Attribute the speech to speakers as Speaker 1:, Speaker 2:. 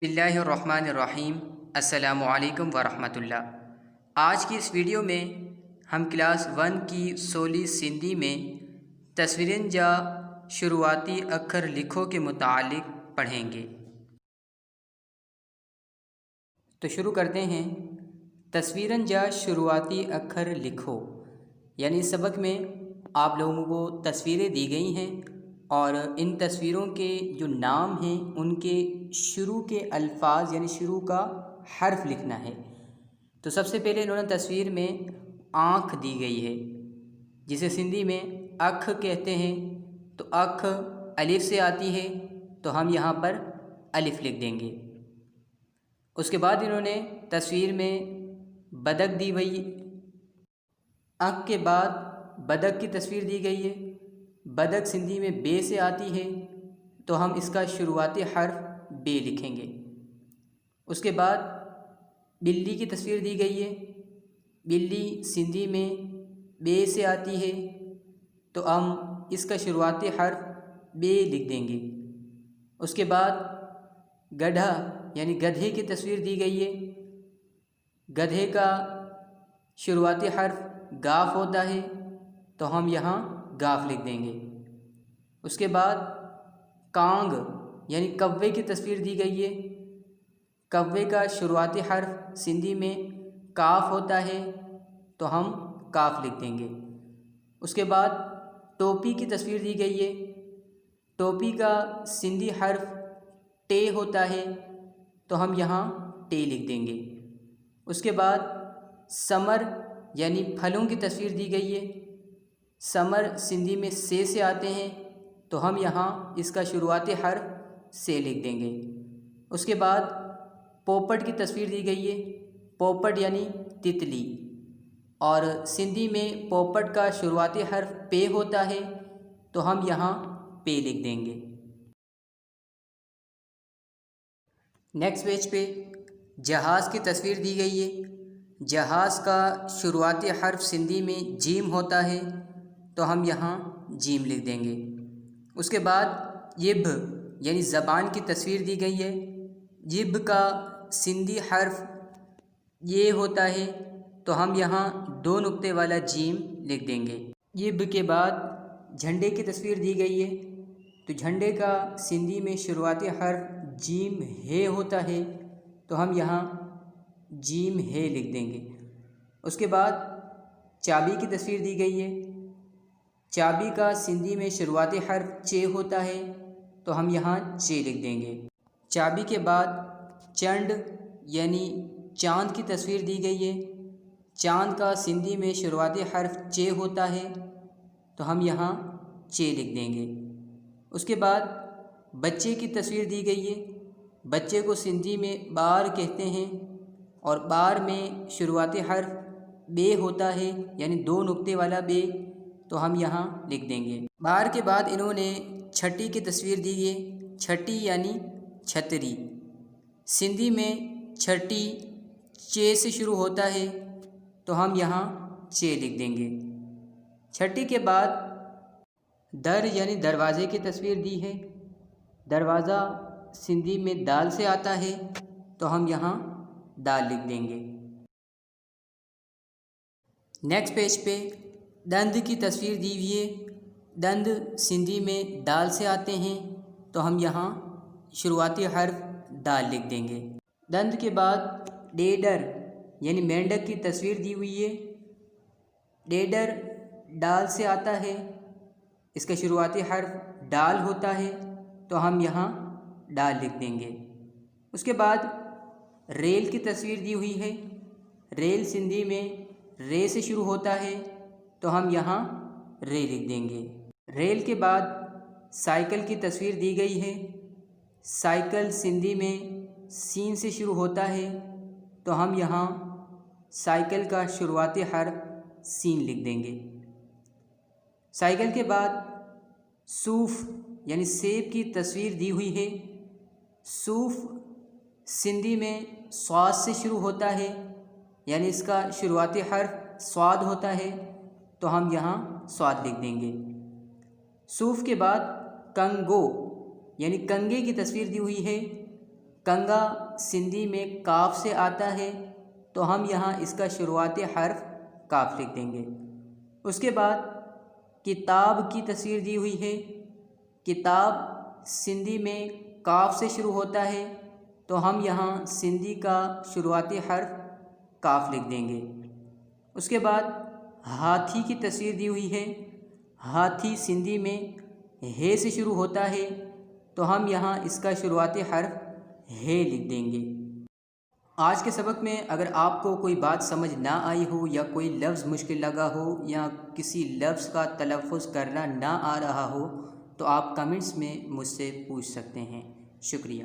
Speaker 1: बिस्मिल्लाहिर्रहमानिर्रहीम। अस्सलामु अलैकुम वरहमतुल्लाह। आज की इस वीडियो में हम क्लास 1 की सोली सिंधी में तस्वीरन जा शुरुआती अक्षर लिखो के मुतालिक पढ़ेंगे। तो शुरू करते हैं। तस्वीरन जा शुरुआती अक्षर लिखो, यानी इस सबक में आप लोगों को तस्वीरें दी गई हैं और इन तस्वीरों के जो नाम हैं उनके शुरू के अल्फाज यानी शुरू का हर्फ लिखना है। तो सबसे पहले इन्होंने तस्वीर में आँख दी गई है, जिसे सिंधी में अख कहते हैं। तो अख अलिफ से आती है, तो हम यहाँ पर अलिफ लिख देंगे। उसके बाद इन्होंने तस्वीर में बदक दी हुई, अख के बाद बदक की तस्वीर दी गई है। बदक सिंधी में बे से आती है, तो हम इसका शुरुआती हर्फ बे लिखेंगे। उसके बाद बिल्ली की तस्वीर दी गई है। बिल्ली सिंधी में बे से आती है, तो हम इसका शुरुआती हर्फ बे लिख देंगे। उसके बाद गधा यानी गधे की तस्वीर दी गई है। गधे का शुरुआती हर्फ गाफ होता है, तो हम यहाँ गाफ लिख देंगे। उसके बाद कांग यानी कव्वे की तस्वीर दी गई है। कव्वे का शुरुआती हर्फ सिंधी में काफ होता है, तो हम काफ लिख देंगे। उसके बाद टोपी की तस्वीर दी गई है। टोपी का सिंधी हर्फ टे होता है, तो हम यहाँ टे लिख देंगे। उसके बाद समर यानी फलों की तस्वीर दी गई है। समर सिंधी में से आते हैं, तो हम यहाँ इसका शुरुआती हर्फ से लिख देंगे। उसके बाद पोपट की तस्वीर दी गई है। पोपट यानी तितली, और सिंधी में पोपट का शुरुआती हर्फ पे होता है, तो हम यहाँ पे लिख देंगे। नेक्स्ट पेज पे जहाज़ की तस्वीर दी गई है। जहाज़ का शुरुआती हर्फ सिंधी में जीम होता है, तो हम यहाँ जीम लिख देंगे। उसके बाद यिब यानी ज़बान की तस्वीर दी गई है। यिब का सिंधी हर्फ ये होता है, तो हम यहाँ दो नुक्ते वाला जीम लिख देंगे। यिब के बाद झंडे की तस्वीर दी गई है। तो झंडे का सिंधी में शुरुआती हर्फ जीम हे होता है, तो हम यहाँ जीम हे लिख देंगे। उसके बाद चाबी की तस्वीर दी गई है। चाबी का सिंधी में शुरुआती हर्फ चे होता है, तो हम यहाँ चे लिख देंगे। चाबी के बाद चंड यानी चाँद की तस्वीर दी गई है। चाँद का सिंधी में शुरुआती हर्फ चे होता है, तो हम यहाँ चे लिख देंगे। उसके बाद बच्चे की तस्वीर दी गई है। बच्चे को सिंधी में बार कहते हैं, और बार में शुरुआती हर्फ बे होता है, यानी दो नुक्ते वाला बे, तो हम यहाँ लिख देंगे। बार के बाद इन्होंने छठी की तस्वीर दी है। छठी यानी छतरी, सिंधी में छठी चे से शुरू होता है, तो हम यहाँ चे लिख देंगे। छठी के बाद दर यानी दरवाज़े की तस्वीर दी है। दरवाज़ा सिंधी में दाल से आता है, तो हम यहाँ दाल लिख देंगे। नेक्स्ट पेज पे दंद की तस्वीर दी हुई है। दंद सिंधी में दाल से आते हैं, तो हम यहाँ शुरुआती हर्फ दाल लिख देंगे। दंद के बाद डेडर यानी मेंढक की तस्वीर दी हुई है। डेडर डाल से आता है, इसका शुरुआती हर्फ डाल होता है, तो हम यहाँ डाल लिख देंगे। उसके बाद रेल की तस्वीर दी हुई है। रेल सिंधी में रे से शुरू होता है, तो हम यहाँ रे लिख देंगे। रेल के बाद साइकिल की तस्वीर दी गई है। साइकिल सिंधी में सीन से शुरू होता है, तो हम यहाँ साइकिल का शुरुआती हर्फ सीन लिख देंगे। साइकिल के बाद सूफ़ यानी सेब की तस्वीर दी हुई है। सूफ़ सिंधी में स्वाद से शुरू होता है, यानी इसका शुरुआती हर्फ स्वाद होता है, तो हम यहाँ स्वाद लिख देंगे। सूफ़ के बाद कंगो यानी कंगे की तस्वीर दी हुई है। کنگا سندھی میں کاف سے آتا ہے تو ہم یہاں اس کا شروعاتی حرف کاف لکھ دیں گے۔ اس کے بعد کتاب کی تصویر دی ہوئی ہے، کتاب سندھی میں کاف سے شروع ہوتا ہے تو ہم یہاں سندھی کا شروعاتی حرف کاف لکھ دیں گے۔ اس کے بعد ہاتھی کی تصویر دی ہوئی ہے، ہاتھی سندھی میں ہے سے شروع ہوتا ہے تو ہم یہاں اس کا شروعاتی حرف ہے لکھ دیں گے۔ آج کے سبق میں اگر آپ کو کوئی بات سمجھ نہ آئی ہو یا کوئی لفظ مشکل لگا ہو یا کسی لفظ کا تلفظ کرنا نہ آ رہا ہو تو آپ کمنٹس میں مجھ سے پوچھ سکتے ہیں۔ شکریہ۔